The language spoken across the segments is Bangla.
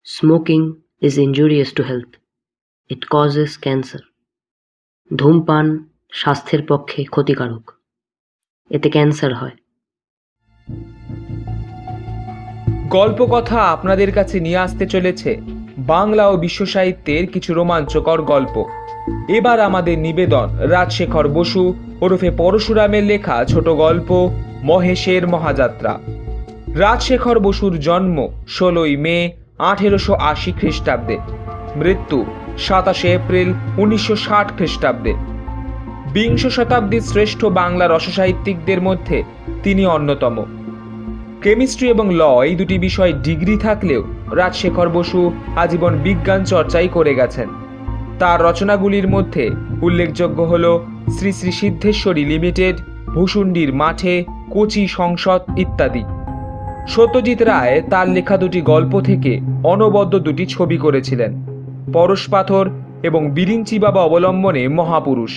Smoking is injurious to health. It causes cancer. ধূমপান স্বাস্থ্যের পক্ষে ক্ষতিকারক। এতে ক্যান্সার হয়। গল্পকথা আপনাদের কাছে নিয়ে আসতে চলেছে বাংলা ও বিশ্ব সাহিত্যের কিছু রোমাঞ্চকর গল্প। এবার আমাদের নিবেদন রাজশেখর বসু ওরফে পরশুরামের লেখা ছোট গল্প মহেশের মহাযাত্রা। রাজশেখর বসুর জন্ম 16ই মে 1880 খ্রিস্টাব্দে, মৃত্যু 27 এপ্রিল 1960 খ্রিস্টাব্দে। বিংশ শতাব্দীর শ্রেষ্ঠ বাংলা রসসাহিত্যিকদের মধ্যে তিনি অন্যতম। কেমিস্ট্রি এবং ল এই দুটি বিষয় ডিগ্রি থাকলেও রাজশেখর বসু আজীবন বিজ্ঞান চর্চাই করে গেছেন। তার রচনাগুলির মধ্যে উল্লেখযোগ্য হল শ্রী শ্রী সিদ্ধেশ্বরী লিমিটেড, ভূষুণ্ডির মাঠে, কোচি সংসদ ইত্যাদি। সত্যজিৎ রায় তার লেখা দুটি গল্প থেকে অনবদ্য দুটি ছবি করেছিলেন, পরশপাথর এবং বিরিঞ্চি বাবা অবলম্বনে মহাপুরুষ।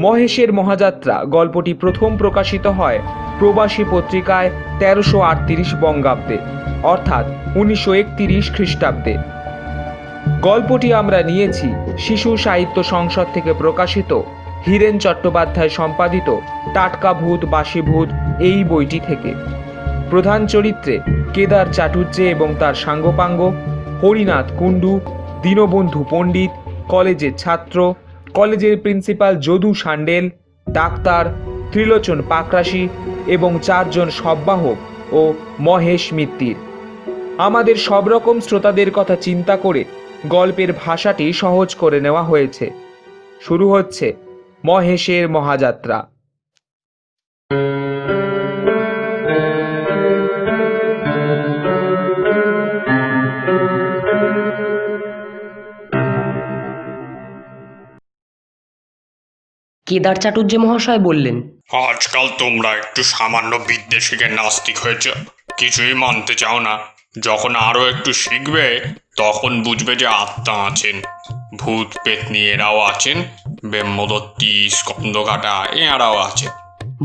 মহেশের মহাযাত্রা গল্পটি প্রথম প্রকাশিত হয় প্রবাসী পত্রিকায় 1338 বঙ্গাব্দে, অর্থাৎ 1931 খ্রিস্টাব্দে। গল্পটি আমরা নিয়েছি শিশু সাহিত্য সংসদ থেকে প্রকাশিত হীরেন চট্টোপাধ্যায় সম্পাদিত টাটকা ভূত বাসি ভূত এই বইটি থেকে। প্রধান চরিত্রে কেদার চাটুর্যে এবং তার সাঙ্গপাঙ্গ, হরিনাথ কুণ্ডু, দীনবন্ধু পণ্ডিত, কলেজের ছাত্র, কলেজের প্রিন্সিপাল যদু সান্ডেল, ডাক্তার ত্রিলোচন পাকরাশি এবং 4 জন শববাহক ও মহেশ মিত্তির। আমাদের সব রকম শ্রোতাদের কথা চিন্তা করে গল্পের ভাষাটি সহজ করে নেওয়া হয়েছে। শুরু হচ্ছে মহেশের মহাযাত্রা। কেদার চাটুর্যে মহাশয় বললেন, আজকাল তোমরা একটু সামান্য বিদ্যে শিখে নাস্তিক হয়েছ, কিছুই মানতে চাও না। যখন আরো একটু শিখবে তখন বুঝবে যে আত্মা আছেন, ভূত পেতনি এরাও আছেন, ব্রহ্মদত্তি স্কন্দকাটা এরাও আছে।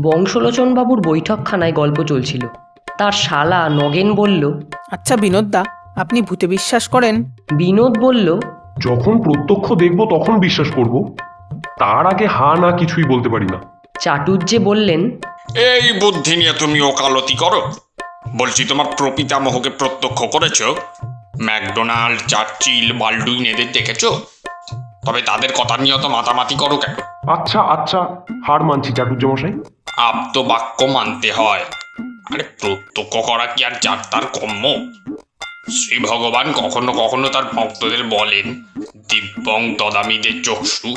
বংশলোচন বাবুর বৈঠকখানায় গল্প চলছিল। তার শালা নগেন বলল, আচ্ছা বিনোদদা, আপনি ভূতে বিশ্বাস করেন? বিনোদ বলল, যখন প্রত্যক্ষ দেখব তখন বিশ্বাস করব, তার আগে হা না কিছুই বলতে পারি না। চাটুর্যে বললেন, এই বুদ্ধি নিয়ে তুমি ওকালতি করো? বলছি, তোমার প্রপিতামহকে প্রত্যক্ষ করেছ? ম্যাকডোনাল্ড, চার্চিল, বাল্ডুইন এদের দেখেছ? তবে তাদের কথা নিয়ে অত মাতামাতি করো কেন? আচ্ছা আচ্ছা, হার মানছি চাটুর্য মশাই। আপ্ত বাক্য মানতে হয়। আরে প্রত্যক্ষ করা কি আর যার তার কর্ম? শ্রী ভগবান কখনো কখনো তার ভক্তদের বলেন, দিব্যং দদামিদের চক্ষু।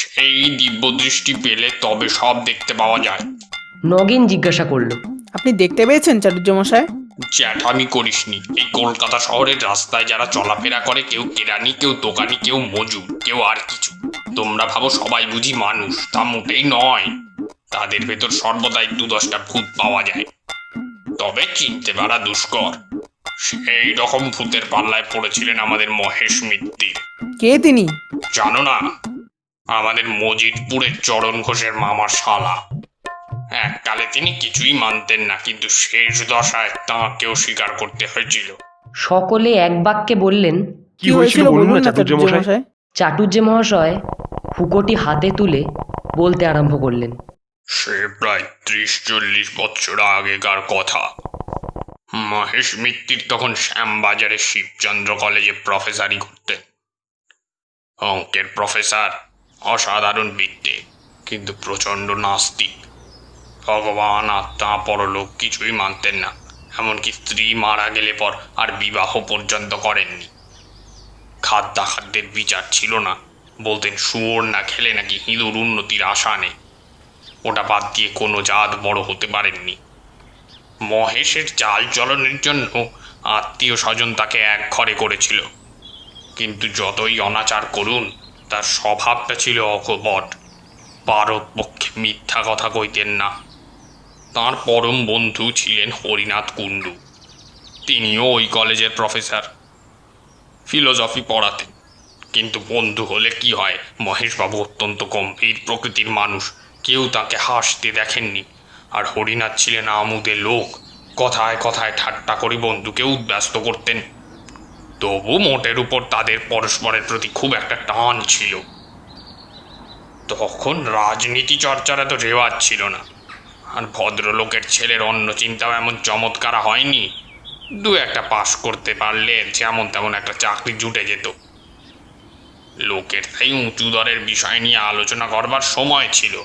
সেই দিব্য দৃষ্টি পেলে তবে সব দেখতে পাওয়া যায়। নগেন জিজ্ঞাসা করল, আপনি দেখতে পেয়েছেন চাটুর্য মশাই? জ্যাঠামি করিসনি। এই কলকাতা শহরের রাস্তায় যারা চলাফেরা করে, কেউ কেরানি, কেউ দোকানি, কেউ মজুর, কেউ আর কিছু। তোমরা ভাবো সবাই বুঝি মানুষ, তা মোটেই নয়। তাদের ভেতর সর্বদাই 2-10টা ভূত পাওয়া যায়, তবে চিনতে পারা দুষ্কর। সেই রকম ভূতের পাল্লায় পড়েছিলেন আমাদের মহেশ মিত্তির। কে তিনি? জানো না? আমাদের মজিদপুরের চরণ ঘোষের মামার শালা। এককালে তিনি কিছুই মানতেন না, কিন্তু শেষ দশায় তাঁকেও স্বীকার করতে হয়েছিল। সকলে এক বাক্যে বললেন, কি হয়েছিল বলুন না চাটুর্য মশাই। চাটুর্যে মহাশয় হুকোটি হাতে তুলে বলতে আরম্ভ করলেন, সে প্রায় 30-40 বছর আগেকার কথা। মহেশ মিত্তির তখন শ্যামবাজারে শিবচন্দ্র কলেজে প্রফেসরি করতেন। অঙ্কের প্রফেসর, অসাধারণ বিদ্যে, কিন্তু প্রচণ্ড নাস্তিক। ভগবান, আত্মা, পরলোক কিছুই মানতেন না। এমনকি স্ত্রী মারা গেলে পর আর বিবাহ পর্যন্ত করেননি। খাদ্যাখাদ্যের বিচার ছিল না। বলতেন শুয়োর না খেলে নাকি হিঁদুর উন্নতির আশা নেই। ওটা বাদ দিয়ে কোনো জাত বড় হতে পারেননি। মহেশের চাল চলনের জন্য আত্মীয় স্বজন তাকে এক ঘরে করেছিল, কিন্তু যতই অনাচার করুন তার স্বভাবটা ছিল অকপট। পারতপক্ষে মিথ্যা কথা কইতেন না। তাঁর পরম বন্ধু ছিলেন হরিনাথ কুণ্ডু। তিনিও ওই কলেজের প্রফেসর, ফিলোসফি পড়াতেন। কিন্তু বন্ধু হলে কি হয়, মহেশবাবু অত্যন্ত গম্ভীর প্রকৃতির মানুষ, কেউ তাকে হাসতে দেখেননি। আর হরিনাথ ছিলেন আমোদে লোক, কথায় কথায় ঠাট্টা করে বন্ধুকে উদ্ব্যস্ত করতেন। তবু মোটের উপর তাদের পরস্পরের প্রতি খুব একটা টান ছিল। তখন রাজনীতি চর্চার এত রেওয়াজ ছিল না, আর ভদ্রলোকের ছেলের অন্য চিন্তাও এমন চমৎকার হয়নি। দু একটা পাশ করতে পারলে যেমন তেমন একটা চাকরি জুটে যেত। লোকের তাই উঁচু দরের বিষয় নিয়ে আলোচনা করবার সময় ছিল।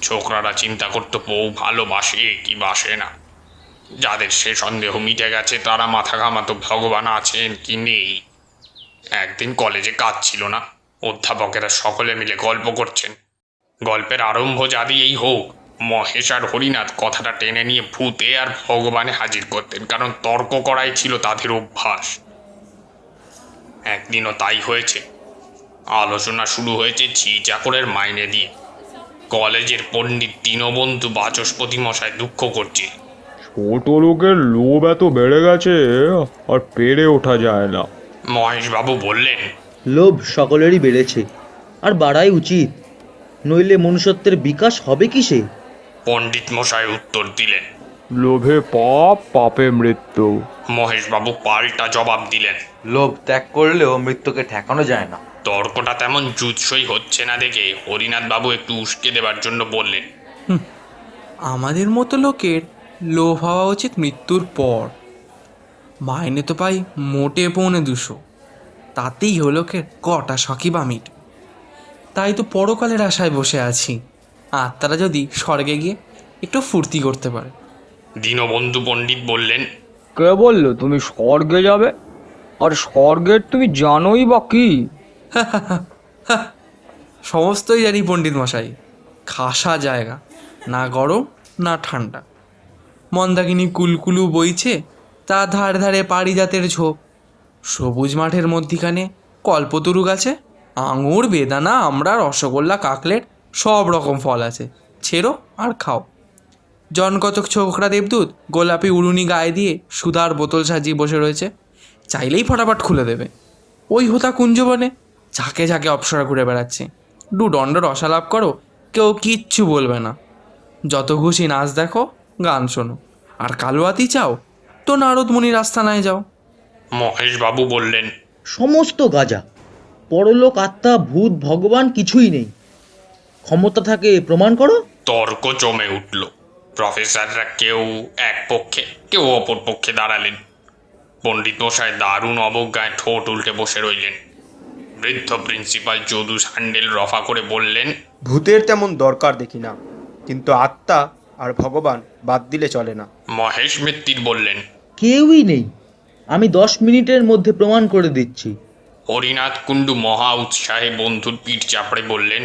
ছোকরারা চিন্তা করতো বউ ভালোবাসে কি বাসে না। যাদের সে সন্দেহ মিটে গেছে তারা মাথা ঘামাতো ভগবান আছেন কি নেই। একদিন কলেজে কাজ ছিল না, অধ্যাপকেরা সকলে মিলে গল্প করছেন। গল্পের আরম্ভ যা দিয়েই হোক, মহেশ আর হরিনাথ কথাটা টেনে নিয়ে ভূতে আর ভগবানে হাজির করতেন, কারণ তর্ক করাই ছিল তাদের অভ্যাস। একদিনও তাই হয়েছে। আলোচনা শুরু হয়েছে ঝি চাকরের মাইনে দিয়ে। কলেজের পণ্ডিত দীনবন্ধু বাচস্পতি মশাই দুঃখ করছে। ছোট লোকের লোভ এত বেড়ে গেছে আর পেরে ওঠা যায় না। মহেশবাবু বললেন, লোভ সকলেরই বেড়েছে, আর বাড়াই উচিত, নইলে মনুষ্যত্বের বিকাশ হবে কিসে? পণ্ডিত মশাই উত্তর দিলেন। লোভে পাপ, পাপে মৃত্যু। মহেশবাবু পাল্টা জবাব দিলেন। লোভ ত্যাগ করলেও মৃত্যুকে ঠেকানো যায় না। তর্কটা তেমন জুৎসই হচ্ছে না দেখে হরিনাথ বাবু একটু উস্কে দেবার জন্য বললেন, আমাদের মতো লোকের লোভ হওয়া উচিত মৃত্যুর পর। মাইনে তো পাই মোটে 250, তাতেই হলো কটা শখই বা মিট। তাই তো পরকালের আশায় বসে আছি, আত্মারা যদি স্বর্গে গিয়ে একটু ফুর্তি করতে পারে। দীনবন্ধু পণ্ডিত বললেন, কে বললো তুমি স্বর্গে যাবে? আর স্বর্গের তুমি জানোই বা কি? সমস্তই জানি পণ্ডিত মশাই। খাসা জায়গা, না গরম না ঠান্ডা, মন্দাকিনী কুলকুলু বইছে, তার ধারে ধারে পারিজাতের ঝোপ। সবুজ মাঠের মধ্যিখানে কল্পতরু গাছে আঙুর, বেদানা, আমড়া, রসগোল্লা, কাকলেট সব রকম ফল আছে, ছেড়ো আর খাও। জনকতক ছোকরা দেবদূত গোলাপি উড়ুনি গায়ে দিয়ে সুধার বোতল সাজিয়ে বসে রয়েছে, চাইলেই ফটাফট খুলে দেবে। ওই হোতা কুঞ্জবনে ঝাঁকে ঝাঁকে অপ্সরা ঘুরে বেড়াচ্ছে। দণ্ড রসালাপ করো, কেউ কিচ্ছু বলবে না। যত খুশি নাচ দেখো, গান শোনো, আর কালোয়াতি চাও তো নারদমুনির আস্তানায় যাও। মহেশবাবু বললেন, সমস্ত গাজা। পরলোক, আত্মা, ভূত, ভগবান কিছুই নেই। ক্ষমতা থাকে প্রমাণ করো। তর্ক জমে উঠল। প্রফেসররা কেউ এক পক্ষে কেউ অপর পক্ষে দাঁড়ালেন। পণ্ডিত মশাই দারুণ অবজ্ঞায় ঠোঁট উল্টে বসে রইলেন। বৃদ্ধ প্রিন্সিপাল যদু হ্যান্ডেল রফা করে বললেন, ভূতের তেমন দরকার দেখি না, কিন্তু আত্মা আর ভগবান বাদ দিলে চলে না। মহেশ মিত্তির বললেন, কেউই নেই, আমি 10 মিনিটের মধ্যে প্রমাণ করে দিচ্ছি। হরিনাথ কুণ্ডু মহা উৎসাহে বন্ধুর পিঠ চাপড়ে বললেন,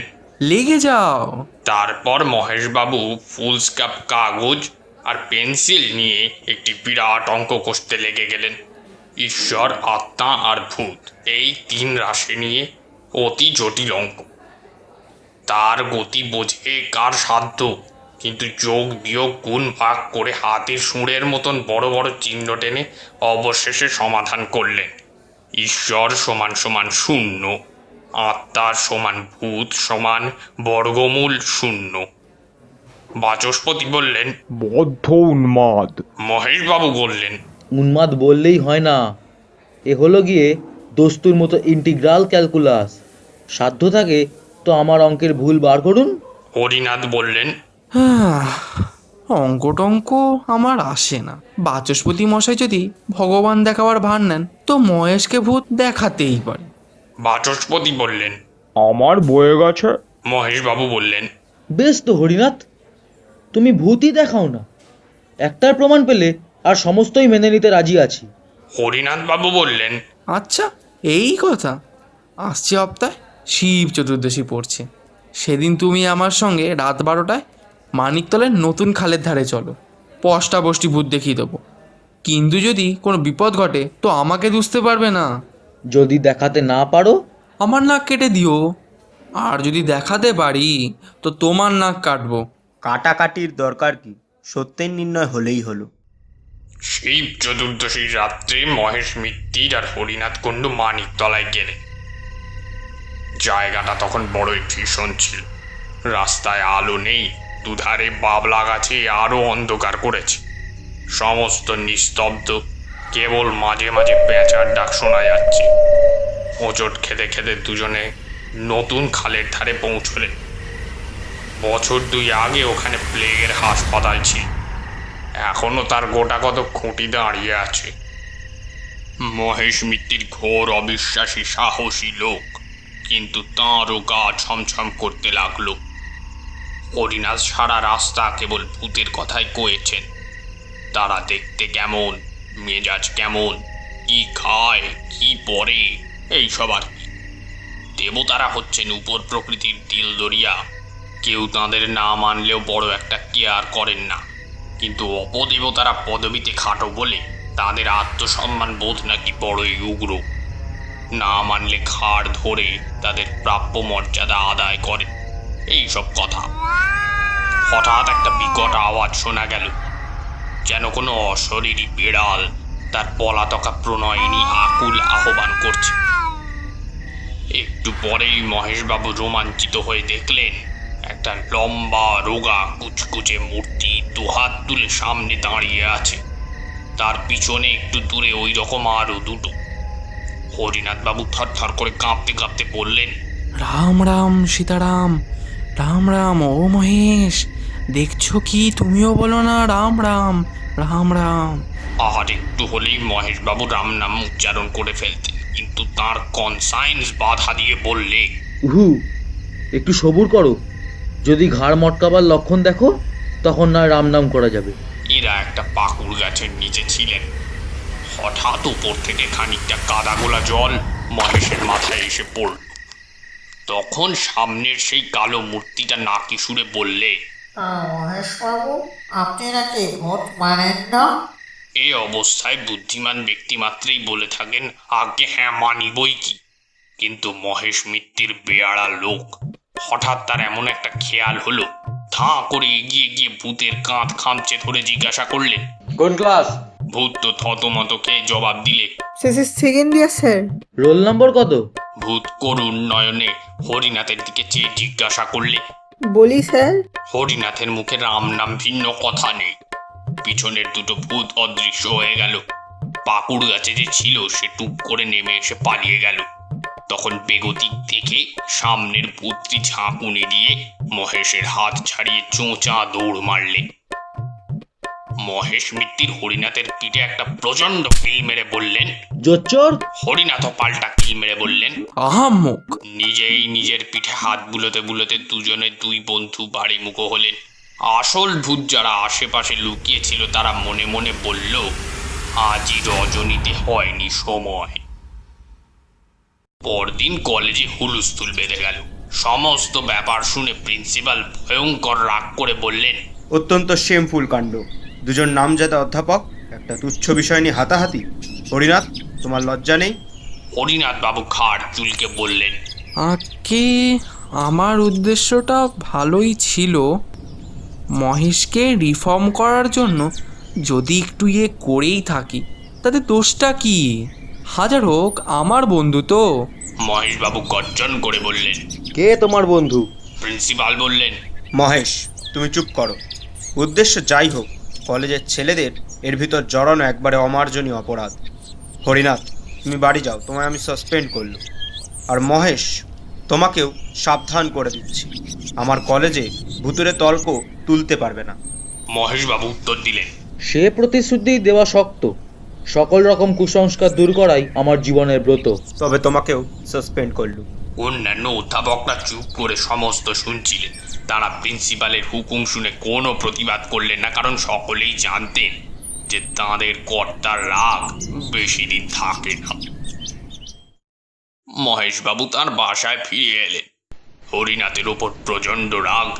লেগে যাও। তারপর মহেশবাবু ফুলস্কাপ কাগজ আর পেন্সিল নিয়ে একটি বিরাট অঙ্ক কষতে লেগে গেলেন। ঈশ্বর, আত্মা আর ভূত, এই 3 রাশি নিয়ে অতি জটিল অঙ্ক। তার গতি বোঝে কার সাধ্য, কিন্তু যোগ বিয়োগ গুণ ভাগ করে হাতের সুঁড়ের মতন বড় বড় চিহ্ন টেনে অবশেষে সমাধান করলেন। ঈশ্বর সমান সমান 0, আত্মার সমান ভূত সমান বর্গমূল 0। বাচস্পতি বললেন, বদ্ধ উন্মাদ। মহেশবাবু বললেন, উন্মাদ বললেই হয় না, এ হলো গিয়ে দস্তুর মতো ইন্টিগ্রাল ক্যালকুলাস। সাধ্য থাকে তো আমার অঙ্কের ভুল বার করুন। হরিনাথ বললেন, অঙ্ক টঙ্ক আমার আসে না। বাচস্পতি মশাই যদি ভগবান দেখাবার ভান নেন তো মহেশকে ভূত দেখাতেই পারে। বাচস্পতি বললেন, আমার বয়ে গেছে। মহেশবাবু বললেন, বেশ তো হরিনাথ, তুমি ভূতই দেখাও না, একটার প্রমাণ পেলে আর সমস্তই মেনে নিতে রাজি আছি। হরিনাথ বাবু বললেন, আচ্ছা, এই কথা। আসছে সপ্তাহে শিব চতুর্দশী পড়ছে, সেদিন তুমি আমার সঙ্গে রাত 12টায় মানিকতলের নতুন খালের ধারে চলো। পষ্টা বষ্টি ভূত দেখিয়ে দেবো, কিন্তু যদি কোনো বিপদ ঘটে তো আমাকে দুষতে পারবে না। যদি দেখাতে না পারো? আমার নাক কেটে দিও, আর যদি দেখাতে পারি তো তোমার নাক কাটবো। কাটাকাটির দরকার কি, সত্যের নির্ণয় হলেই হলো। শিব চতুর্দশীর রাত্রে মহেশ মিত্তির আর হরিনাথ কুণ্ডু মানিকতলায় গেলেন। জায়গাটা তখন বড়ই ভীষণ ছিল। রাস্তায় আলো নেই, দুধারে বাবলা গাছে আরো অন্ধকার করেছে। সমস্ত নিস্তব্ধ, কেবল মাঝে মাঝে পেঁচার ডাক শোনা যাচ্ছে। হোঁচট খেতে খেতে দুজনে নতুন খালের ধারে পৌঁছলেন। বছর 2 আগে ওখানে প্লেগের হাসপাতাল ছিল, এখনো তার গোটা কত খুঁটি দাঁড়িয়ে আছে। মহেশ মিত্তির ঘোর অবিশ্বাসী সাহসী লোক, কিন্তু তাঁরও গা ছমছম করতে লাগলো। হরিনাথ সারা রাস্তা কেবল ভূতের কথাই কয়েছেন। তারা দেখতে কেমন, মেজাজ কেমন, কি খায়, কি পরে, এইসব আর কি। দেবতারা হচ্ছেন উপর প্রকৃতির দিলদরিয়া, কেউ তাঁদের না মানলেও বড় একটা কেয়ার করেন না। কিন্তু অপদেবতারা পদবিতে খাটো বলে তাদের আত্মসম্মান বোধ নাকি বড়ই উগ্র। না মানলে ঘাড় ধরে তাদের প্রাপ্য মর্যাদা আদায় করেন, এইসব কথা। হঠাৎ একটা বিকট আওয়াজ শোনা গেল, যেন কোনো অশরীরী বিড়াল তার পলাতকা প্রণয়িনী আকুল আহ্বান করছে। একটু পরেই মহেশবাবু রোমাঞ্চিত হয়ে দেখলেন একটা লম্বা রোগা কুচকুচে মূর্তি দুহাত তুলে সামনে দাঁড়িয়ে আছে। তার পিছনে একটু দূরে ওই রকম আরো দুটো। হরিনাথ বাবু থরথর করে কাঁপতে কাঁপতে বললেন, রাম রাম সীতারাম, রাম রাম। ও মহেশ, দেখছো কি? তুমিও বলো না রাম রাম, রাম রাম। আর একটু হলেই মহেশবাবু রাম নাম উচ্চারণ করে ফেলতেন, কিন্তু তার কনসায়েন্স বাধা দিয়ে বললে, উহু, একটু সবুর করো। যদি ঘাড় মটকাবার লক্ষণ দেখো তখন না রাম নাম করা যাবে। এরা একটা পাকুড় গাছের নিচে ছিলেন। হঠাৎ উপর থেকে খানিকটা কাদা গোলা জল মহেশের মাথায় এসে পড়ল। তখন সামনের সেই কালো মূর্তিটা নাকি সুরে বললে, মহেশবাবু, আপনি নাকি ভোট মানেন না? এ অবস্থায় বুদ্ধিমান ব্যক্তি মাত্রেই বলে থাকেন, আগে হ্যাঁ মানি বই কি। কিন্তু মহেশ মিত্তির বেয়াড়া লোক। হঠাৎ তার এমন একটা খেয়াল হলো, ধাঁ করে এগিয়ে গিয়ে ভূতের কাঁধ খামচে ধরে জিজ্ঞাসা করলেন, কোন ক্লাস? ভূত তো থতমত খেয়ে জবাব দিলে, second year sir. Roll number কত? ভূত করুণ নয়নে হরিনাথের দিকে চেয়ে জিজ্ঞাসা করলে, বলি স্যার। হরিনাথের মুখে রাম নাম ভিন্ন কথা নেই। পিছনের দুটো ভূত অদৃশ্য হয়ে গেল। পাকুড় গাছে যে ছিল সে টুক করে নেমে এসে পালিয়ে গেল। তখন বেগতিক দেখে সামনের ভূতটি ঝাঁকুনি দিয়ে মহেশের হাত ছাড়িয়ে চোঁচা দৌড় মারলে। মহেশ মিত্তির হরিনাথের পিঠে একটা প্রচন্ড কিল মেরে বললেন, জোচ্চোর। হরিনাথ পাল্টা কিল মেরে বললেন, আহাম্মক। নিজেই নিজের পিঠে হাত বুলোতে বুলোতে দুজনে দুই বন্ধু বাড়ি মুখো হলেন। আসল ভূত যারা আশেপাশে লুকিয়েছিল তারা মনে মনে বলল, আজই রজনীতে হয়নি সময়। পরদিন কলেজে হুলস্থুল বেঁধে গেল। সমস্ত ব্যাপার শুনে প্রিন্সিপাল ভয়ঙ্কর রাগ করে বললেন, অত্যন্ত শেমফুল কাণ্ড। দুজন নামজাদা অধ্যাপক একটা তুচ্ছ বিষয় নিয়ে হাতাহাতি। হরিনাথ, তোমার লজ্জা নেই? হরিনাথ বাবু ঘাড় চুলকে বললেন, আগে আমার উদ্দেশ্যটা ভালোই ছিল, মহেশকে রিফর্ম করার জন্য যদি একটু করেই থাকি তাতে দোষটা কি? হাজার হোক আমার বন্ধু তো। মহেশবাবু গর্জন করে বললেন, কে তোমার বন্ধু? প্রিন্সিপাল বললেন, মহেশ, তুমি চুপ করো। উদ্দেশ্য যাই হোক, কলেজের ছেলেদের এর ভিতর জড়ানো একবারে অমার্জনীয় অপরাধ। হরিনাথ, তুমি বাড়ি যাও, তোমায় আমি সাসপেন্ড করলো। আর মহেশ, তোমাকেও সাবধান করে দিচ্ছি, আমার কলেজে ভুতুরে তর্ক তুলতে পারবে না। মহেশবাবু উত্তর দিলেন, সে প্রতিশ্রুতি দেওয়া শক্ত। সকল রকম কুসংস্কার দূর করাই আমার জীবনের ব্রত। তবে তোমাকেও সাসপেন্ড করলো। অন্যান্য অধ্যাপকরা চুপ করে সমস্ত শুনছিলেন। তারা প্রিন্সিপালের হুকুম শুনে কোনো প্রতিবাদ করলেন না, কারণ সকলেই জানতেন যে তাঁদের কর্তার রাগ বেশি দিন থাকে না। মহেশবাবু তাঁর বাসায় ফিরে এলেন। হরিনাথের ওপর প্রচণ্ড রাগ।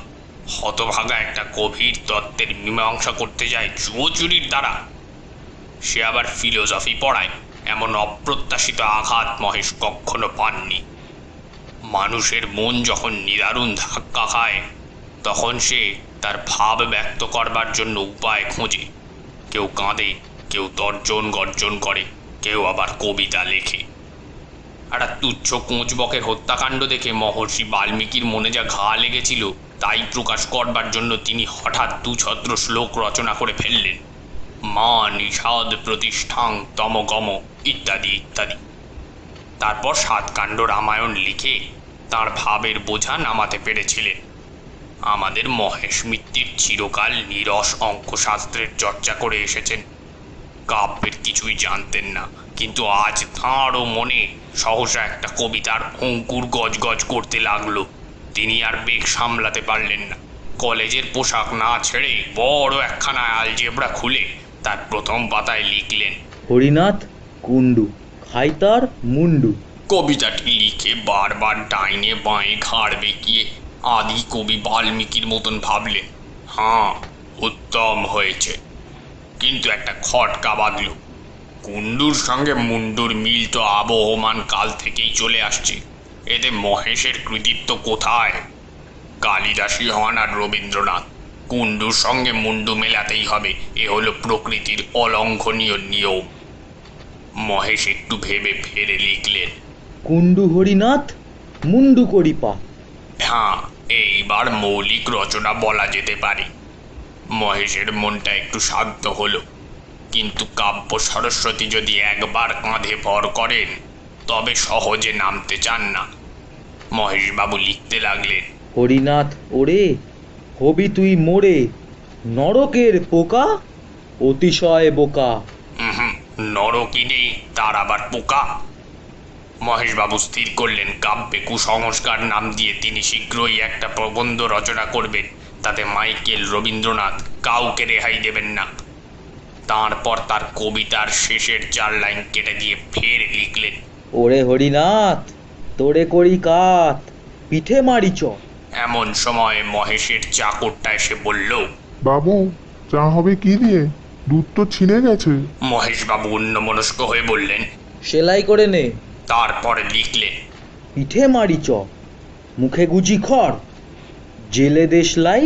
হতভাগা একটা গভীর তত্ত্বের মীমাংসা করতে যায় জুয়োচুরির দ্বারা। সে আবার ফিলোসফি পড়ায়, এমন অপ্রত্যাশিত আঘাত মহেশ কখনো পাননি। মানুষের মন যখন নিদারুণ ধাক্কা খায় তখন সে তার ভাব ব্যক্ত করবার জন্য উপায় খোঁজে। কেউ কাঁদে, কেউ তর্জন গর্জন করে, কেউ আবার কবিতা লেখে। একটা তুচ্ছ কোঁচবকের হত্যাকাণ্ড দেখে মহর্ষি বাল্মীকির মনে যা ঘা লেগেছিল তাই প্রকাশ করবার জন্য তিনি হঠাৎ 2 ছত্র শ্লোক রচনা করে ফেললেন। মা নিষাদ প্রতিষ্ঠাং তমগম ইত্যাদি ইত্যাদি। তারপর সাতকাণ্ড রামায়ণ লিখে তার ভাবের বোঝা নামাতে পেরেছিলেন। আমাদের মহেশ মিত্তির চিরকাল নিরস অঙ্কশাস্ত্রের চর্চা করে এসেছেন, কাব্যের কিছুই জানতেন না, কিন্তু আজ তাঁরও মনে সহসা একটা কবিতার অঙ্কুর গজগজ করতে লাগলো। তিনি আর বেগ সামলাতে পারলেন না। কলেজের পোশাক না ছেড়ে বড় একখানা আলজেব্রা খুলে তার প্রথম পাতায় লিখলেন, হরিনাথ কুণ্ডু খাইতার মুন্ডু। কবিতাটি লিখে বারবার ডাইনে বাঁয়ে ঘাড় বেঁকিয়ে আদি কবি বাল্মীকির মতন ভাবলেন, হ্যাঁ উত্তম হয়েছে। কিন্তু একটা খটকা বাঁধল। কুণ্ডুর সঙ্গে মুন্ডুর মিল তো আবহমান কাল থেকেই চলে আসছে, এতে মহেশের কৃতিত্ব কোথায়? কালিদাসী হন আর রবীন্দ্রনাথ, কুণ্ডুর সঙ্গে মুন্ডু মেলাতেই হবে, এ হলো প্রকৃতির অলঙ্ঘনীয় নিয়ম। মহেশ একটু ভেবে ফেরে লিখলেন, কুণ্ডু হরিনাথ মুন্ডু করিপা। হ্যাঁ, এইবার মৌলিক রচনা বলা যেতে পারে। মহেশের মনটা একটু শান্ত হলো, কিন্তু কাব্য সরস্বতী যদি একবার কাঁধে ভর করেন তবে সহজে নামতে চান না। মহেশবাবু লিখতে লাগলেন, হরিনাথ ওরে হবি তুই মোরে নরকের পোকা অতিশয় বোকা। নরকই নেই, তার আবার পোকা? মহেশবাবু স্থির করলেন কাব্যে কুসংস্কার নাম দিয়ে তিনি শীঘ্রই একটা প্রবন্ধ রচনা করবেন, তাতে মাইকেল, রবীন্দ্রনাথ কাউকে রেহাই দেবেন না। তারপর তার কবিতার শেষের 4 লাইন কেটে দিয়ে ফের লিখলেন, ওরে হরিনাথ তোরে করি কাত পিঠে মারি চ। এমন সময় মহেশের চাকরটা এসে বলল, বাবু চা হবে কি দিয়ে? দুধ তো ছিনে গেছে। মহেশবাবু অন্যমনস্ক হয়ে বললেন, সেলাই করে নে। তারপরে লিখলেন, পিঠে মারি চ মুখে গুজি খড় জেলে দেশলাই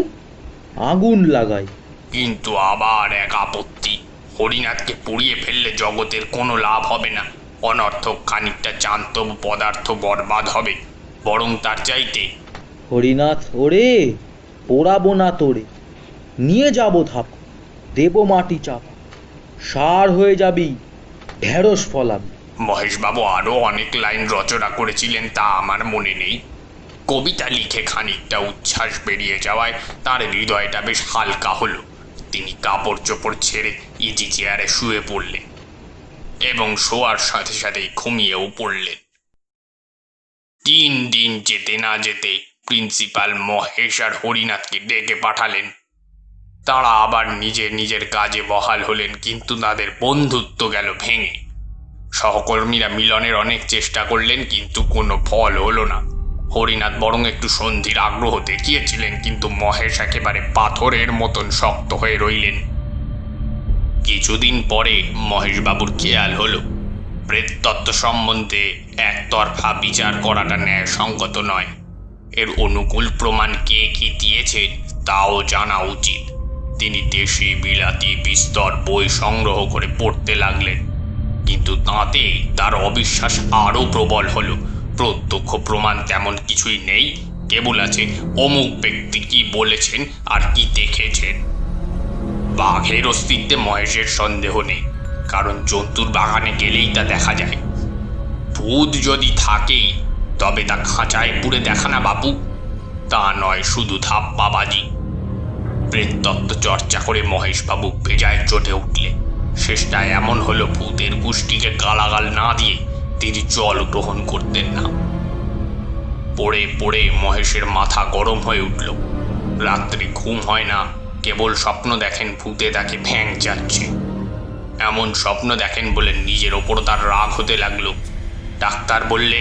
আগুন লাগাই। কিন্তু আবার এক আপত্তি, হরিনাথকে পুড়িয়ে ফেললে জগতের কোনো লাভ হবে না, অনর্থক খানিকটা জান্তব পদার্থ বরবাদ হবে। বরং তার চাইতে হরিনাথ ওরে পোড়াবো না তোরে নিয়ে যাবো থাপ দেব মাটি চাপা সার হয়ে যাবি ঢেঁড়স ফলাবি। মহেশবাবু আরও অনেক লাইন রচনা করেছিলেন, তা আমার মনে নেই। কবিতা লিখে খানিকটা উচ্ছ্বাস বেরিয়ে যাওয়ায় তার হৃদয়টা বেশ হালকা হলো। তিনি কাপড় চোপড় ছেড়ে ইজি চেয়ারে শুয়ে পড়লেন এবং শোয়ার সাথে সাথেই ঘুমিয়েও পড়লেন। 3 দিন যেতে না যেতে প্রিন্সিপাল মহেশ আর হরিনাথকে ডেকে পাঠালেন। তারা আবার নিজের নিজের কাজে বহাল হলেন, কিন্তু তাদের বন্ধুত্ব গেল ভেঙে। সহকর্মীরা মিলনের অনেক চেষ্টা করলেন, কিন্তু কোনো ফল হলো না। হরিনাথ বরং একটু সন্ধির আগ্রহ দেখিয়েছিলেন, কিন্তু মহেশ একেবারে পাথরের মতন শক্ত হয়ে রইলেন। কিছুদিন পরে মহেশবাবুর খেয়াল হলো প্রেততত্ত্ব সম্বন্ধে একতরফা বিচার করাটা ন্যায়সঙ্গত নয়। এর অনুকূল প্রমাণ কে কি দিয়েছেন তাও জানা উচিত। তিনি দেশি বিলাতি বিস্তর বই সংগ্রহ করে পড়তে লাগলেন, কিন্তু তাতে তার অবিশ্বাস আরও প্রবল হলো। প্রত্যক্ষ প্রমাণ তেমন কিছুই নেই, কেবল আছে অমুক ব্যক্তি কি বলেছেন আর কি দেখেছেন। বাঘের অস্তিত্বে মহেশের সন্দেহ নেই, কারণ জন্তুর বাগানে গেলেই তা দেখা যায়। ভূত যদি থাকেই তবে তা খাঁচায় পুরে দেখা না বাপু, তা নয় শুধু ধাপ্পাবাজি। প্রেততত্ত্ব চর্চা করে মহেশবাবু বেজায় চটে উঠলেন। শেষটা এমন হলো, ভূতের গোষ্ঠীকে গালাগাল না দিয়ে তিনি জল গ্রহণ করতেন না। পড়ে পড়ে মহেশের মাথা গরম হয়ে উঠল। রাত্রে ঘুম হয় না, কেবল স্বপ্ন দেখেন ভূতে তাকে ভ্যাং যাচ্ছে। এমন স্বপ্ন দেখেন বলে নিজের ওপর তার রাগ হতে লাগলো। ডাক্তার বললে,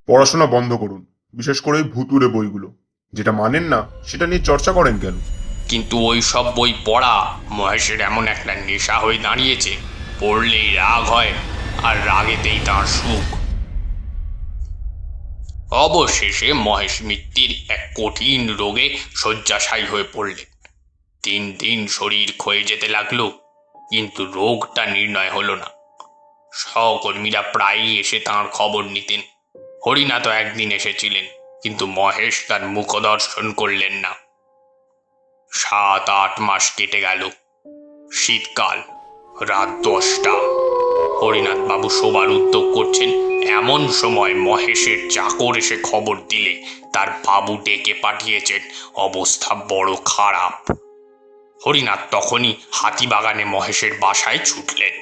পড়াশোনা বন্ধ করুন, বিশেষ করে ভুতুরে বইগুলো। যেটা মানেন না সেটা নিয়ে চর্চা করেন কেন? কিন্তু ওই সব বই পড়া মহেশের এমন একটা নেশা হয়ে দাঁড়িয়েছে, পড়লেই রাগ হয় আর রাগেতেই তাঁর সুখ। অবশেষে মহেশ মিত্তির এক কঠিন রোগে শয্যাশায়ী হয়ে পড়লেন। 3 দিন শরীর ক্ষয়ে যেতে লাগলো, কিন্তু রোগটা নির্ণয় হলো না। সহকর্মীরা প্রায়ই এসে তাঁর খবর নিতেন। হরিনাথও একদিন এসেছিলেন, কিন্তু মহেশ তার মুখদর্শন করলেন না। 7-8 মাস কেটে গেল। শীতকাল, রাত 10টা। হরিনাথ বাবু শোবার উদ্যোগ করছেন, এমন সময় মহেশের চাকর এসে খবর দিলে তার বাবু ডেকে পাঠিয়েছেন, অবস্থা বড় খারাপ। হরিনাথ তখনই হাতিবাগানে মহেশের বাসায় ছুটলেন।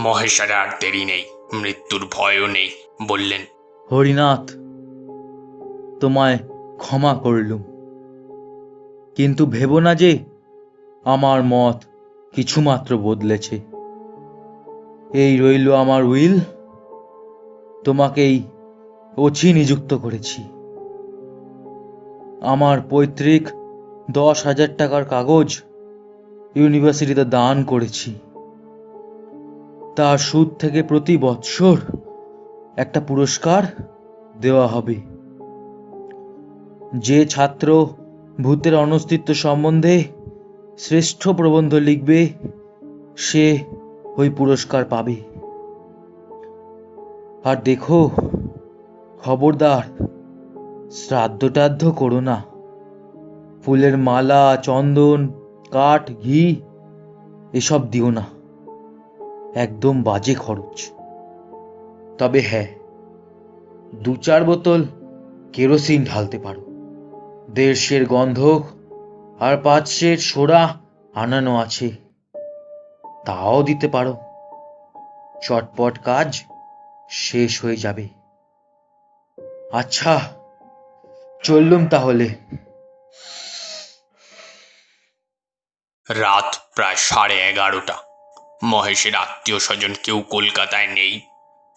মহেশের আর দেরি নেই, মৃত্যুর ভয়ও নেই। বললেন, হরিনাথ, তোমায় ক্ষমা করলুম, কিন্তু ভেবো না যে আমার মত কিছুমাত্র বদলেছে। এই রইল আমার উইল, তোমাকেই ওছি নিযুক্ত করেছি। আমার পৈতৃক 10,000 টাকার কাগজ ইউনিভার্সিটিতে দান করেছি। তার সুদ থেকে প্রতি বৎসর একটা পুরস্কার দেওয়া হবে। যে ছাত্র ভূতের অনস্তিত্ব সম্বন্ধে শ্রেষ্ঠ প্রবন্ধ লিখবে সে ওই পুরস্কার পাবে। আর দেখো, খবরদার শ্রাদ্ধ টাদ্ধ করো না। ফুলের মালা, চন্দন, কাঠ, ঘি এসব দিও না, একদম বাজে খরচ। তবে হ্যাঁ, 2-4 বোতল কেরোসিন ঢালতে পারো। 1.5 গন্ধক আর 5 সোডা আনানো আছে, তাও দিতে পারো। চটপট কাজ শেষ হয়ে যাবে। আচ্ছা, চললুম তাহলে। রাত প্রায় 11:30। মহেশের আত্মীয় স্বজন কেউ কলকাতায় নেই,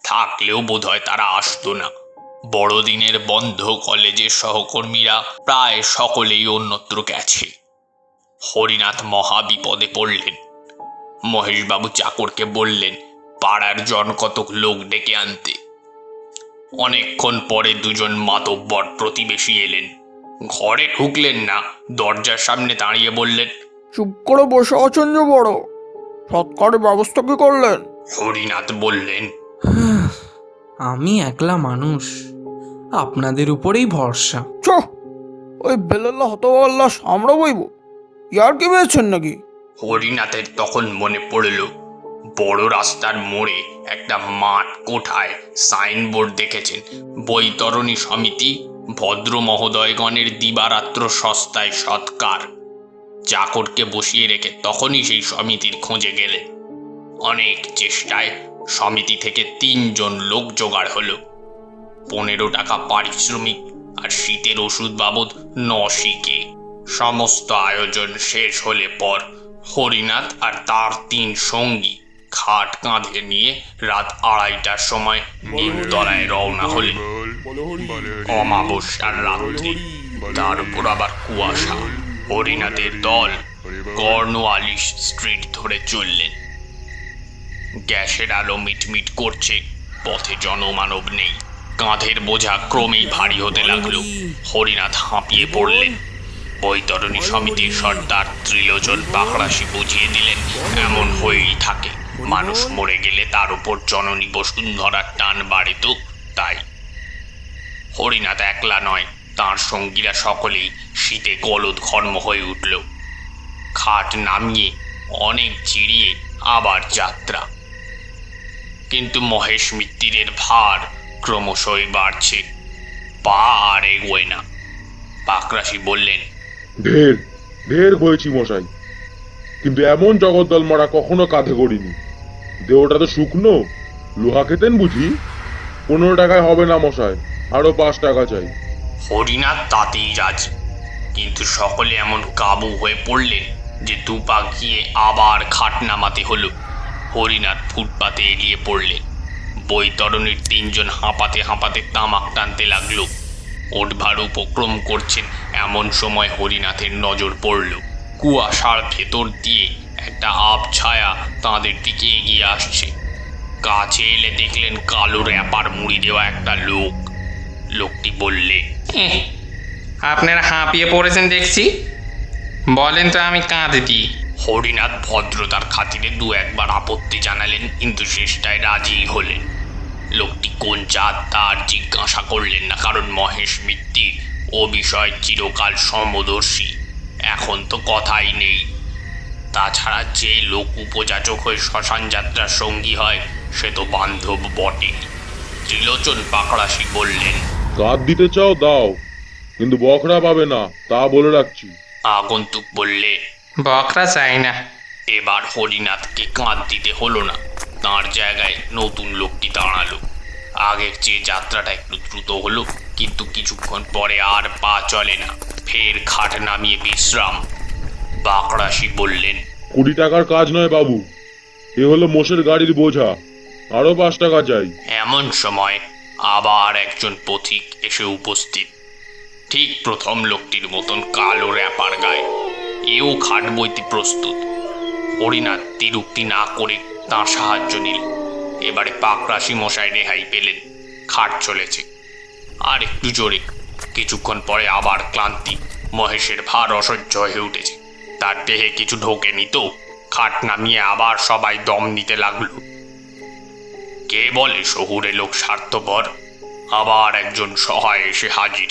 থাকলেও বোধহয় তারা আসতো না। বড়দিনের বন্ধ কলেজের সহকর্মীরা প্রায় সকলেই অন্যত্র গেছে। হরিনাথ মহা বিপদে পড়লেন। মহেশবাবু চাকরকে বললেন পাড়ার জনকতক লোক ডেকে আনতে। অনেকক্ষণ পরে 2জন মাতব্বর প্রতিবেশী এলেন। ঘরে ঢুকলেন না, দরজার সামনে দাঁড়িয়ে বললেন, চুপ করে বসে আছেন যে বড়, সৎকারের ব্যবস্থা কি করলেন? হরিনাথ বললেন, আমি একলা মানুষ, আপনাদের উপরেই ভরসা। ওই বেলাল্লা হতবাল্লা সামরা বইব, ইয়ার কি পেয়েছেন নাকি? হরিনাথের তখন মনে পড়ল বড় রাস্তার মোড়ে একটা মাঠ কোঠায় সাইনবোর্ড দেখেছেন, বৈতরণী সমিতি, ভদ্র মহোদয়গণের দিবারাত্র সস্তায় সৎকার। চাকরকে বসিয়ে রেখে তখনই সেই সমিতির খোঁজে গেলেন। অনেক চেষ্টায় সমিতি থেকে 3 জন লোক জোগাড় হলো। 15 টাকা পারিশ্রমিক আর শীতের ওষুধ বাবদ 9 শিকে। সমস্ত আয়োজন শেষ হলে পর হরিনাথ আর তার 3 সঙ্গী খাট কাঁধে নিয়ে রাত 2:30টার সময় নিমতলায় রওনা হলেন। অমাবস্যার রাত্রি, তার উপর আবার কুয়াশা। হরিনাথের দল কর্নওয়ালিস স্ট্রিট ধরে চললেন। গ্যাসের আলো মিটমিট করছে, পথে জনমানব নেই। কাঁধের বোঝা ক্রমেই ভারী হতে লাগলো। হরিনাথ হাঁপিয়ে পড়লেন। বৈতরণী সমিতির সর্দার ত্রিলোচন পাকড়াশি বুঝিয়ে দিলেন, এমন হয়েই থাকে, মানুষ মরে গেলে তার উপর জননী বসুন্ধরার টান বাড়ে, তো তাই। হরিনাথ একলা নয়, তাঁর সঙ্গীরা সকলেই শীতে গলদঘর্ম হয়ে উঠল। খাট নামিয়ে অনেক চিড়িয়ে আবার যাত্রা। কিন্তু মহেশ মিত্তিরের ভার ক্রমশই বাড়ছে, পা আর এগোয় না। পাকড়াশি বললেন, ঢের হয়েছি মশাই, কিন্তু এমন জগদ্দল মারা কখনো কাঁধে করিনি। দেহটা তো শুকনো, লোহা খেতেন বুঝি? 15 টাকায় হবে না মশাই, আরো 5 টাকা চাই। হরিনাথ তাতেই রাজি, কিন্তু সকলে এমন কাবু হয়ে পড়লেন যে 2 পা গিয়ে আবার খাট নামাতে হলো। হরিনাথ ফুটপাতে এগিয়ে পড়লেন। বৈতরণীর 3 জন হাঁপাতে হাঁপাতে তামাক টানতে লাগলো। ওঠবার উপক্রম করছেন, এমন সময় হরিনাথের নজর পড়ল কুয়াশার ভেতর দিয়ে একটা আবছায়া তাঁদের দিকে এগিয়ে আসছে। কাছে এলে দেখলেন কালো র্যাপার মুড়ি দেওয়া একটা লোক। লোকটি বললে, আপনারা হাঁপিয়ে পড়েছেন দেখছি, বলেন তো আমি কাঁধে দিই। হরিনাথ ভদ্রতার খাতিরে 2-1 আপত্তি জানালেন, কিন্তু শেষটায় রাজি হলেন। লোকটি কোন জাত তার জিজ্ঞাসা করলেন না, কারণ মহেশ মিত্তির ও বিষয় চিরকাল সমদর্শী। এখন তো কথাই নেই। তাছাড়া যে লোক উপযাচক হয়ে শ্মশান যাত্রার সঙ্গী হয় সে তো বান্ধব বটে। ত্রিলোচন পাকড়াশি বললেন, কাঁধ দিতে চাও দাও, কিন্তু বকরা পাবে না, তা বলে রাখছি। আগন্তুক বললে, বকরা চাই না। এবার হরিনাথকে কাঁধ দিতে হলো না, তার জায়গায় নতুন লোকটি দাঁড়ালো। আগের চেয়ে যাত্রাটা একটু দ্রুত হলো, কিন্তু কিছুক্ষণ পরে আর পা চলে না, ফের খাট নামিয়ে বিশ্রাম। পাকড়াশি বললেন, 20 টাকার কাজ নয় বাবু, এ হলো মোষের গাড়ির বোঝা, আরো 5 টাকা চাই। এমন সময় আবার একজন পথিক এসে উপস্থিত, ঠিক প্রথম লোকটির মতন কালো র্যাপার গায়ে। এও খাট বইতে প্রস্তুত। হরিনাথ তিরুক্তি না করে তাঁর সাহায্য নিল। এবারে পাকড়াশি মশাই রেহাই পেলেন, খাট চলেছে। আর একটু জোরে। কিছুক্ষণ পরে আবার ক্লান্তি, মহেশের ভার অসহ্য হয়ে উঠেছে। তার দেহে কিছু ঢোকেনি তো, খাট নামিয়ে আবার সবাই দম নিতে লাগলো। কে বলে শহুরে লোক স্বার্থপর? আবার একজন সহায় এসে হাজির,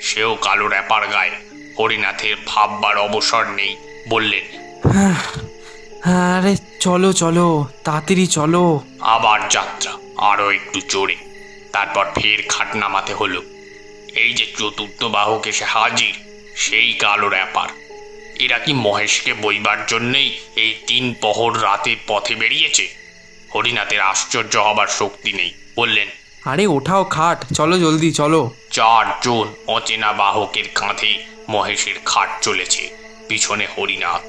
সেও কালো র্যাপার গায়ে। হরিনাথের ভাববার অবসর নেই, বললেন, আরে চলো চলো, তাড়াতাড়ি চলো। আবার যাত্রা, আরো একটু জোরে। তারপর ফের খাট নামাতে হলো। এই যে চতুর্থ বাহক এসে হাজির, সেই কালো র্যাপার। এরা কি মহেশকে বইবার জন্যই এই 3 প্রহর রাতে পথে বেরিয়েছে? হরিনাথের আশ্চর্য হবার শক্তি নেই, বললেন, আরে ওঠাও খাট, চলো জলদি চলো। 4 জন অচেনা বাহকের কাঁধে মহেশের খাট চলেছে, পিছনে হরিনাথ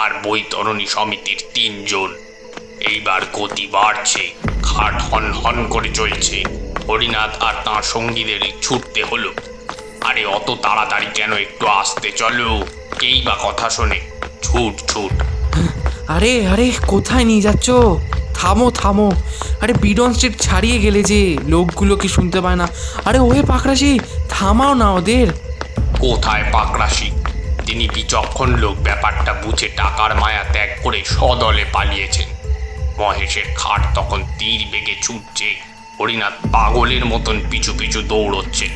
আর বৈতরণী সমিতির 3 জন। এইবার গতি বাড়ছে, খাট হন হন করে চলছে। হরিনাথ আর তাঁর সঙ্গীদেরই ছুটতে হলো। আরে অত তাড়াতাড়ি কেন, একটু আসতে চলো, কেই বা কথা শোনে। ছুট ছুট। আরে আরে কোথায় নিয়ে যাচ্ছ? থামো থামো। আরে বিডন স্ট্রিট ছাড়িয়ে গেলে যে, লোকগুলো কি শুনতে পায় না? আরে ওহে পাকড়াশি, থামাও না ওদের। কোথায় পাকড়াশি? তিনি বিচক্ষণ লোক, ব্যাপারটা বুঝে টাকার মায়া ত্যাগ করে সদলে পালিয়েছেন। মহেশের খাট তখন তীর বেগে ছুটছে। হরিনাথ পাগলের মতন পিছু পিছু দৌড়চ্ছে।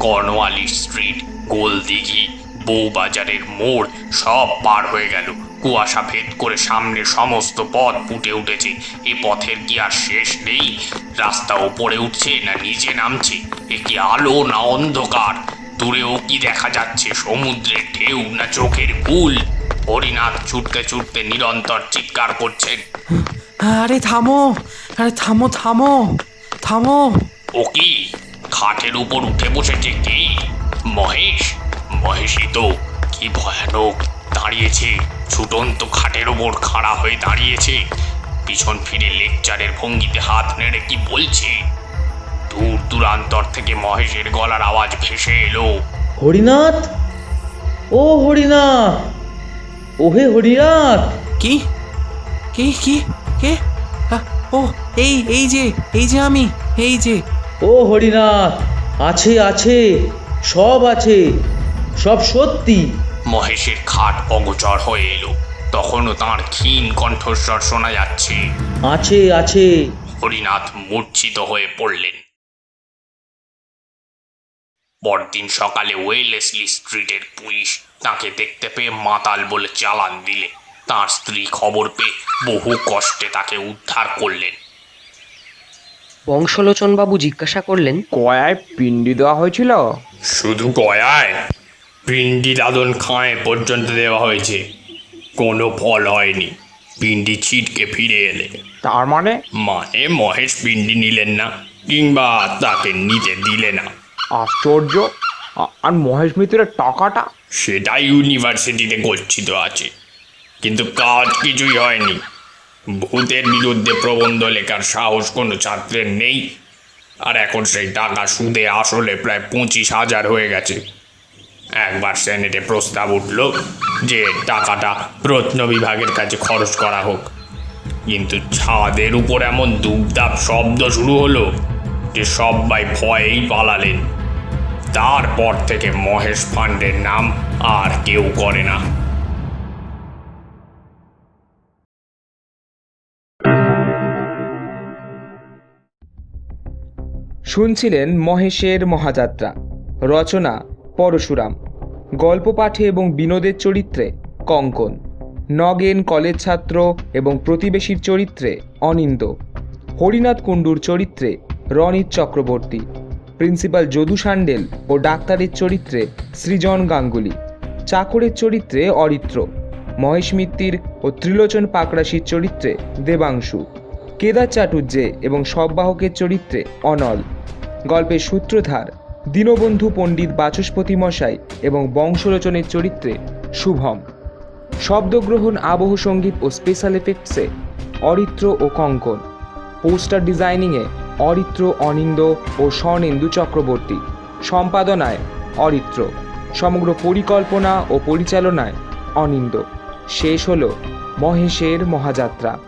কর্নওয়ালি স্ট্রিট, গোলদিঘি, বউবাজারের মোড় সব পার হয়ে গেল। কুয়াশা ভেদ করে সামনে সমস্ত পথ ফুটে উঠেছে। এ পথের কি আর শেষ নেই? রাস্তা ওপরে উঠছে না নিচে নামছে? এ কি আলো না অন্ধকার? দূরেও কি দেখা যাচ্ছে সমুদ্রের ঢেউ না চোখের কুল? হরিনাথ ছুটতে ছুটতে নিরন্তর চিৎকার করছেন, আরে থামো, আরে থামো থামো থামো। ও কি? খাটের উপর উঠে বসেছে কে? মহেশ? মহেশই তো। কি ভয়ানক! দাঁড়িয়েছে, ছুটন্ত খাটের ওপর খাড়া হয়ে দাঁড়িয়েছে। পিছন ফিরে লেকচারের ভঙ্গিতে হাত নেড়ে কি বলছে। দূর দূরান্তর থেকে মহেশের গলার আওয়াজ ভেসে এলো, হরিনাথ, ও হরিনাথ, ওহে হরিনাথ। কি কি কি কে? ও এই এই যে এই যে আমি, এই যে। ও হরিনাথ, আছে আছে, সব আছে, সব সত্যি। মহেশের খাট অগোচর হয়ে এলো। তখনও তাঁর ক্ষীণ কণ্ঠস্বর শোনা যাচ্ছে, আছে আছে। হরিনাথ মূর্ছিত হয়ে পড়লেন। পরদিন সকালে ওয়েলেসলি স্ট্রিটের পুলিশ তাকে দেখতে পেয়ে মাতাল বলে চালান দিলে। তার স্ত্রী খবর পেয়ে বহু কষ্টে তাকে উদ্ধার করলেন। বংশলোচন বাবু জিজ্ঞাসা করলেন, কয়ায় পিণ্ডি দেওয়া হয়েছিল? শুধু গয়ায়? পিণ্ডি দাদন খাঁয়ে পর্যন্ত দেওয়া হয়েছে, কোনো ফল হয়নি। পিণ্ডি ছিটকে ফিরে এলে। তার মানে? মানে মহেশ পিণ্ডি নিলেন না, কিংবা তাকে নিতে দিলে না। আশ্চর্য। আর মহেশ মিত্রের টাকাটা? সেটা ইউনিভার্সিটিতে গচ্ছিত আছে, কিন্তু কাজ কিছুই হয়নি। ভূতের বিরুদ্ধে প্রবন্ধ লেখার সাহস কোনো ছাত্রের নেই। আর এখন সেই টাকা সুদে আসলে প্রায় 25,000 হয়ে গেছে। একবার সেনেটে প্রস্তাব উঠল যে টাকাটা প্রত্ন বিভাগের কাছে খরচ করা হোক, কিন্তু ছাদের উপর এমন দুপদাপ শব্দ শুরু হলো যে সবাই ভয়েই পালালেন। তারপর থেকে মহেশ ফান্ডের নাম আর কেউ করে না। শুনছিলেন মহেশের মহাযাত্রা, রচনা পরশুরাম, গল্প পাঠে এবং বিনোদের চরিত্রে কঙ্কন, নগেন কলেজ ছাত্র এবং প্রতিবেশীর চরিত্রে অনিন্দ, হরিনাথ কুণ্ডুর চরিত্রে রনিত চক্রবর্তী, প্রিন্সিপাল যদু সান্ডেল ও ডাক্তারের চরিত্রে সৃজন গাঙ্গুলি, চাকরের চরিত্রে অরিত্র, মহেশ মিত্তির ও ত্রিলোচন পাকরাশির চরিত্রে দেবাংশু, কেদার চাটুর্যে এবং সববাহকের চরিত্রে অনল। গল্পের সূত্রধার দীনবন্ধু পণ্ডিত বাচস্পতি মশাই এবং বংশলোচনের চরিত্রে শুভম। শব্দগ্রহণ, আবহ সঙ্গীত ও স্পেশাল এফেক্টসে অরিত্র ও কঙ্কন। পোস্টার ডিজাইনিংয়ে অরিত্র, অনিন্দ ও স্বর্ণেন্দু চক্রবর্তী। সম্পাদনায় অরিত্র। সমগ্র পরিকল্পনা ও পরিচালনায় অনিন্দ। শেষ হল মহেশের মহাযাত্রা।